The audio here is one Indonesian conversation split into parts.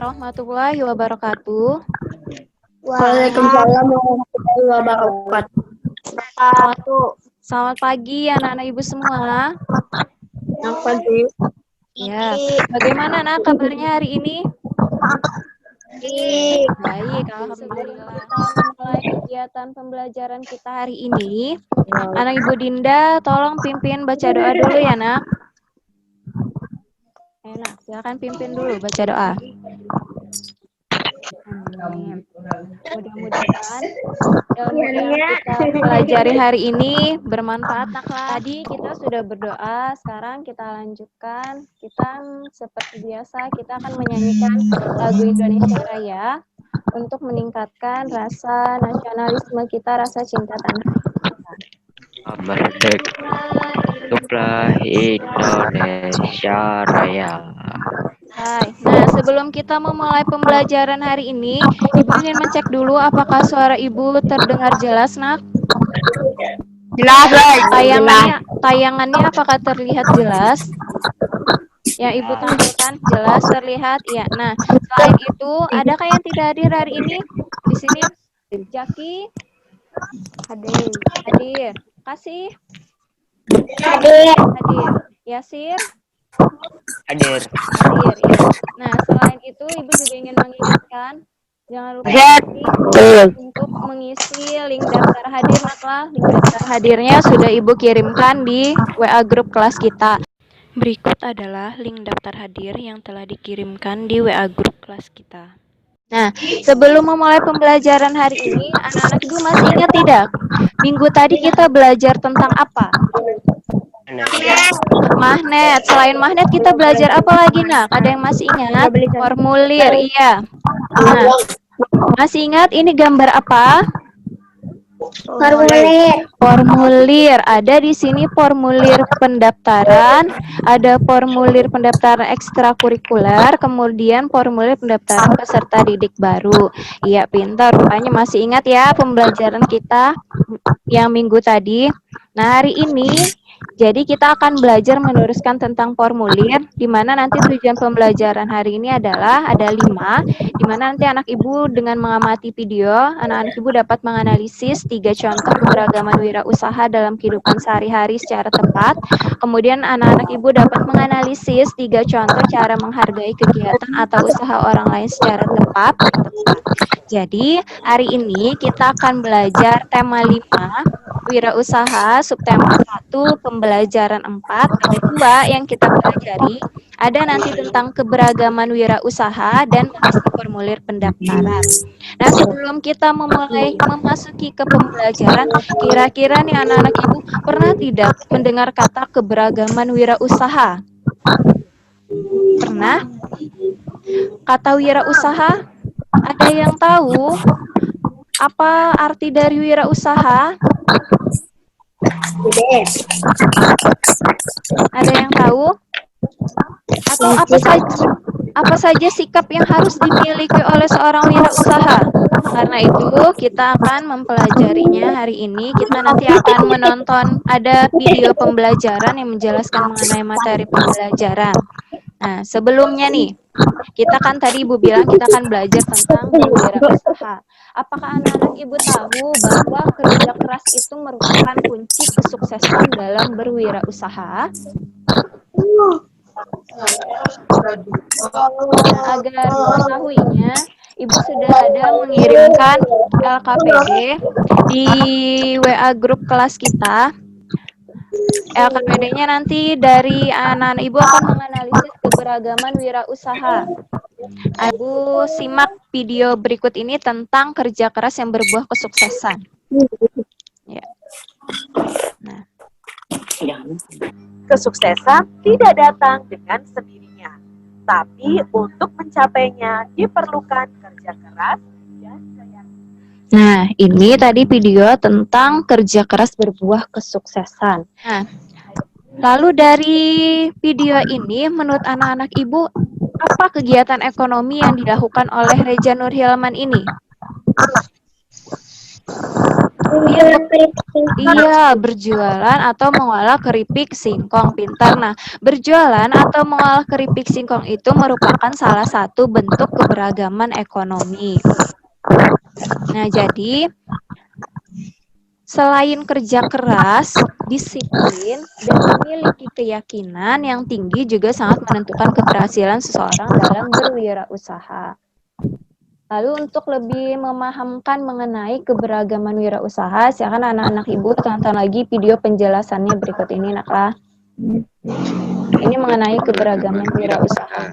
warahmatullahi wabarakatuh. Waalaikumsalam warahmatullahi wabarakatuh. Selamat pagi anak-anak ibu semua. Selamat pagi. Ya, bagaimana nak kabarnya hari ini? Baik, alhamdulillah. Mulai kegiatan pembelajaran kita hari ini, anak ibu Dinda tolong pimpin baca doa dulu ya nak. Enak, silakan pimpin dulu baca doa. Amin. Mudah-mudahan ilmu yang kita pelajari hari ini bermanfaat nak. Tadi kita sudah berdoa, sekarang kita lanjutkan. Kita seperti biasa kita akan menyanyikan lagu Indonesia Raya untuk meningkatkan rasa nasionalisme kita, rasa cinta tanah air kita. Hiduplah Indonesia Raya. Hai. Nah, sebelum kita memulai pembelajaran hari ini, Ibu ingin mencek dulu apakah suara Ibu terdengar jelas, nak? Jelas. Tayangannya apakah terlihat jelas? Yang Ibu tampilkan jelas terlihat, ya. Nah, selain itu, adakah yang tidak hadir hari ini? Di sini, Jaki hadir. Kasih hadir. Yasir hadir, ya. Nah, selain itu Ibu juga ingin mengingatkan jangan lupa untuk mengisi link daftar hadir, naklah. Link daftar hadirnya sudah Ibu kirimkan di WA grup kelas kita. Berikut adalah link daftar hadir yang telah dikirimkan di WA grup kelas kita. Nah, sebelum memulai pembelajaran hari ini, anak-anak Ibu masih ingat tidak? Minggu tadi kita belajar tentang apa? Magnet. Selain magnet kita belajar apa lagi, nak? Ada yang masih ingat? Formulir, iya. Nah, masih ingat ini gambar apa? Formulir. Ada di sini formulir pendaftaran, ada formulir pendaftaran ekstrakurikuler, kemudian formulir pendaftaran peserta didik baru. Iya, pintar. Rupanya masih ingat ya pembelajaran kita yang minggu tadi. Nah, hari ini jadi kita akan belajar meneruskan tentang formulir, di mana nanti tujuan pembelajaran hari ini adalah ada 5, di mana nanti anak ibu dengan mengamati video, anak-anak ibu dapat menganalisis 3 contoh keberagaman wirausaha dalam kehidupan sehari-hari secara tepat. Kemudian anak-anak ibu dapat menganalisis 3 contoh cara menghargai kegiatan atau usaha orang lain secara tepat. Jadi hari ini kita akan belajar tema 5. Wirausaha, subtema 1, pembelajaran 4, ada 2 yang kita pelajari. Ada nanti tentang keberagaman wirausaha dan mengisi formulir pendaftaran. Nah, sebelum kita memasuki ke pembelajaran, kira-kira nih anak-anak ibu pernah tidak mendengar kata keberagaman wirausaha? Pernah? Kata wirausaha? Ada yang tahu apa arti dari wirausaha? Ada yang tahu? Atau apa saja sikap yang harus dimiliki oleh seorang wirausaha? Karena itu kita akan mempelajarinya hari ini. Kita nanti akan menonton ada video pembelajaran yang menjelaskan mengenai materi pembelajaran. Nah, sebelumnya nih, kita kan tadi Ibu bilang kita akan belajar tentang berwirausaha. Apakah anak-anak Ibu tahu bahwa kerja keras itu merupakan kunci kesuksesan dalam berwirausaha? Nah, agar mengetahuinya, Ibu sudah ada mengirimkan LKPD di WA grup kelas kita. LKPD-nya nanti dari anak-anak Ibu akan menganalisis keberagaman wirausaha. Ibu simak video berikut ini tentang kerja keras yang berbuah kesuksesan. Ya. Nah. Kesuksesan tidak datang dengan sendirinya, tapi untuk mencapainya diperlukan kerja keras dan keyakinan. Nah, ini tadi video tentang kerja keras berbuah kesuksesan. Nah, lalu dari video ini, menurut anak-anak Ibu, apa kegiatan ekonomi yang dilakukan oleh Reja Nur Hilman ini? Iya, berjualan atau mengolah keripik singkong. Pintar. Nah, berjualan atau mengolah keripik singkong itu merupakan salah satu bentuk keberagaman ekonomi. Nah, jadi selain kerja keras, disiplin, dan memiliki keyakinan yang tinggi juga sangat menentukan keberhasilan seseorang dalam berwirausaha. Lalu untuk lebih memahamkan mengenai keberagaman wirausaha, silakan anak-anak ibu tonton lagi video penjelasannya berikut ini, naklah. Ini mengenai keberagaman wirausaha.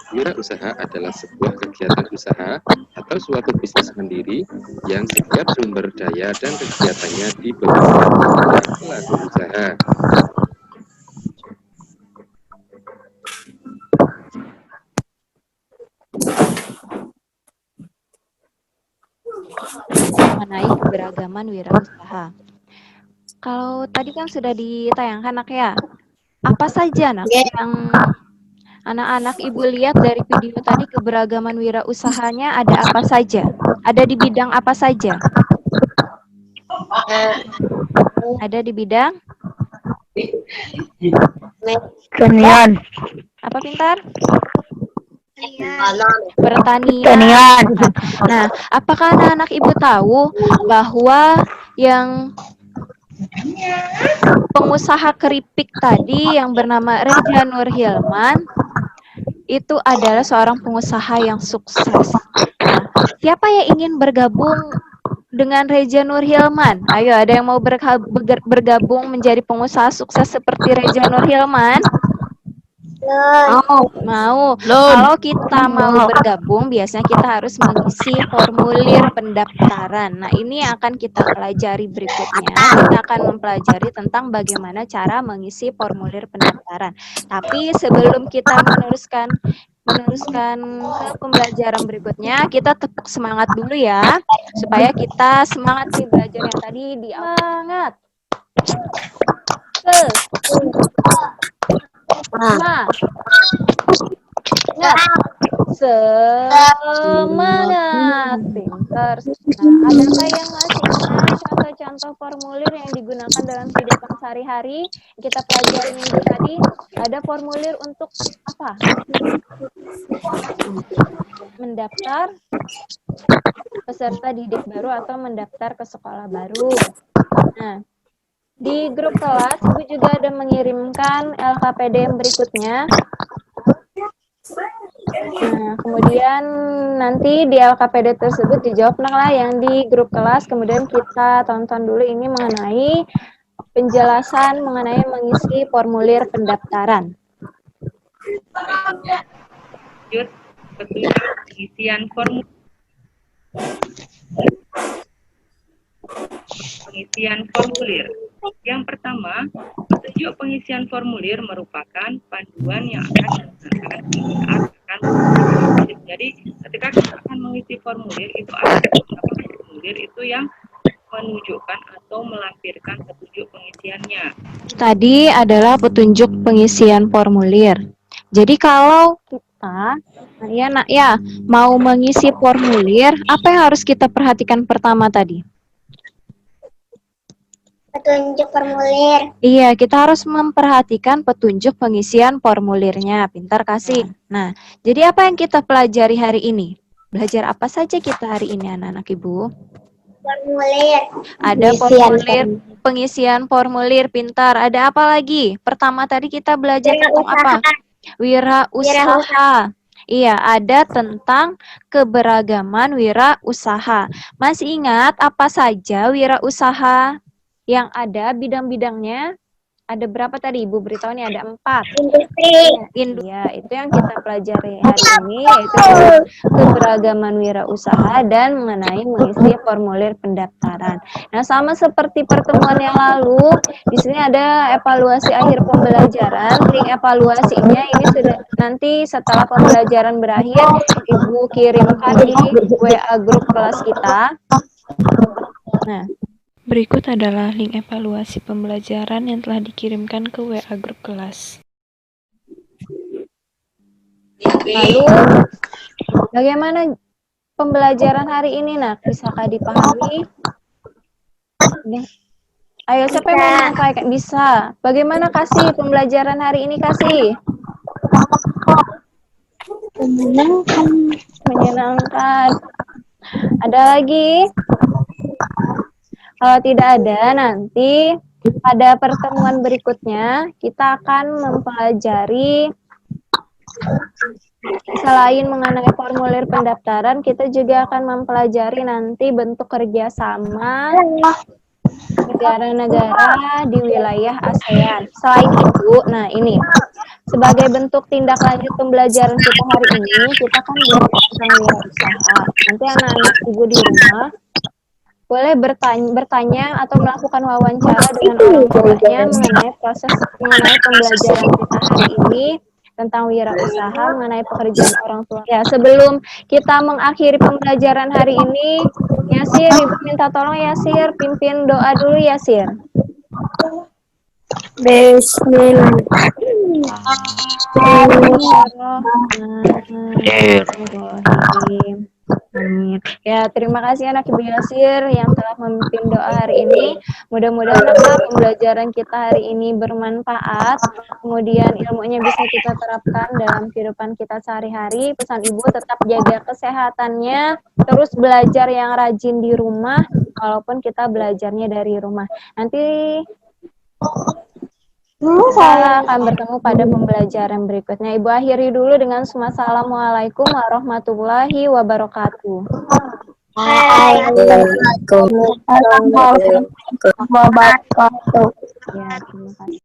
Wirausaha adalah sebuah kegiatan usaha atau suatu bisnis mandiri yang setiap sumber daya dan kegiatannya dibebankan kepada pelaku usaha. Mengenai keberagaman wirausaha. Kalau tadi kan sudah ditayangkan, nak ya. Apa saja, nak, yang anak-anak ibu lihat dari video tadi keberagaman wirausahanya ada apa saja? Ada di bidang apa saja? Ada di bidang? Pertanian. Apa, Pintar? Pertanian. Nah, apakah anak-anak ibu tahu bahwa yang pengusaha keripik tadi yang bernama Reja Nur Hilman itu adalah seorang pengusaha yang sukses. Nah, siapa yang ingin bergabung dengan Reja Nur Hilman? Ayo, ada yang mau bergabung menjadi pengusaha sukses seperti Reja Nur Hilman? Mau. Kalau kita mau bergabung, biasanya kita harus mengisi formulir pendaftaran. Nah, ini akan kita pelajari berikutnya. Kita akan mempelajari tentang bagaimana cara mengisi formulir pendaftaran. Tapi sebelum kita meneruskan ke pembelajaran berikutnya, kita tepuk semangat dulu ya, supaya kita semangat nih belajar yang tadi di awal. Semangat, pintar. Nah, adakah yang masih ingat contoh-contoh formulir yang digunakan dalam kehidupan sehari-hari? Kita pelajari minggu tadi, ada formulir untuk apa? Mendaftar peserta didik baru atau mendaftar ke sekolah baru. Nah, di grup kelas, Ibu juga ada mengirimkan LKPD yang berikutnya. Nah, kemudian nanti di LKPD tersebut dijawab lah yang di grup kelas. Kemudian kita tonton dulu ini mengenai penjelasan mengenai mengisi formulir pendaftaran. Lanjut petunjuk pengisian formulir. Pengisian formulir. Yang pertama, petunjuk pengisian formulir merupakan panduan yang akan digunakan saat akan mengisi. Jadi, ketika kita akan mengisi formulir, itu ada beberapa formulir itu yang menunjukkan atau melampirkan petunjuk pengisiannya. Tadi adalah petunjuk pengisian formulir. Jadi kalau kita mau mengisi formulir, apa yang harus kita perhatikan pertama tadi? Petunjuk formulir. Iya, kita harus memperhatikan petunjuk pengisian formulirnya. Pintar kasih. Nah, jadi apa yang kita pelajari hari ini? Belajar apa saja kita hari ini, anak-anak ibu? Formulir. Ada formulir, pengisian formulir. Pintar. Ada apa lagi? Pertama tadi kita belajar tentang apa? Wirausaha. Iya, ada tentang keberagaman wirausaha. Masih ingat apa saja wirausaha yang ada bidang-bidangnya? Ada berapa tadi? Ibu beritahu nih ada 4. Industri. Ya, itu yang kita pelajari hari ini, yaitu keberagaman wirausaha dan mengenai mengisi formulir pendaftaran. Nah, sama seperti pertemuan yang lalu, di sini ada evaluasi akhir pembelajaran. Link evaluasinya ini sudah nanti setelah pembelajaran berakhir, Ibu kirimkan di WA grup kelas kita. Nah, berikut adalah link evaluasi pembelajaran yang telah dikirimkan ke WA grup kelas. Lalu, Bagaimana pembelajaran hari ini, Nak? Bisakah dipahami? Ya. Ayo, siapa yang mau menyampaikan? Bisa. Bagaimana, Kasih, pembelajaran hari ini, Kasih? Menyenangkan. Ada lagi? Kalau tidak ada, nanti pada pertemuan berikutnya kita akan mempelajari selain mengenai formulir pendaftaran, kita juga akan mempelajari nanti bentuk kerjasama negara-negara di wilayah ASEAN. Selain itu, nah ini, sebagai bentuk tindak lanjut pembelajaran kita hari ini, kita kan belajar tentang wirausaha. Nanti anak-anak ibu di rumah boleh bertanya atau melakukan wawancara dengan orang tuanya mengenai pembelajaran kita hari ini tentang wirausaha, mengenai pekerjaan orang tua. Ya, sebelum kita mengakhiri pembelajaran hari ini, Yasir, Ibu minta tolong Yasir, pimpin doa dulu Yasir. Bismillahirrahmanirrahim. Amin. Ya, terima kasih anak Ibu Yasir yang telah memimpin doa hari ini. Mudah-mudahan pembelajaran kita hari ini bermanfaat. Kemudian ilmunya bisa kita terapkan dalam kehidupan kita sehari-hari. Pesan Ibu tetap jaga kesehatannya, terus belajar yang rajin di rumah, walaupun kita belajarnya dari rumah. Nanti kita akan bertemu pada pembelajaran berikutnya. Ibu akhiri dulu dengan Assalamualaikum warahmatullahi wabarakatuh. Waalaikumsalam warahmatullahi wabarakatuh. Ya, terima kasih.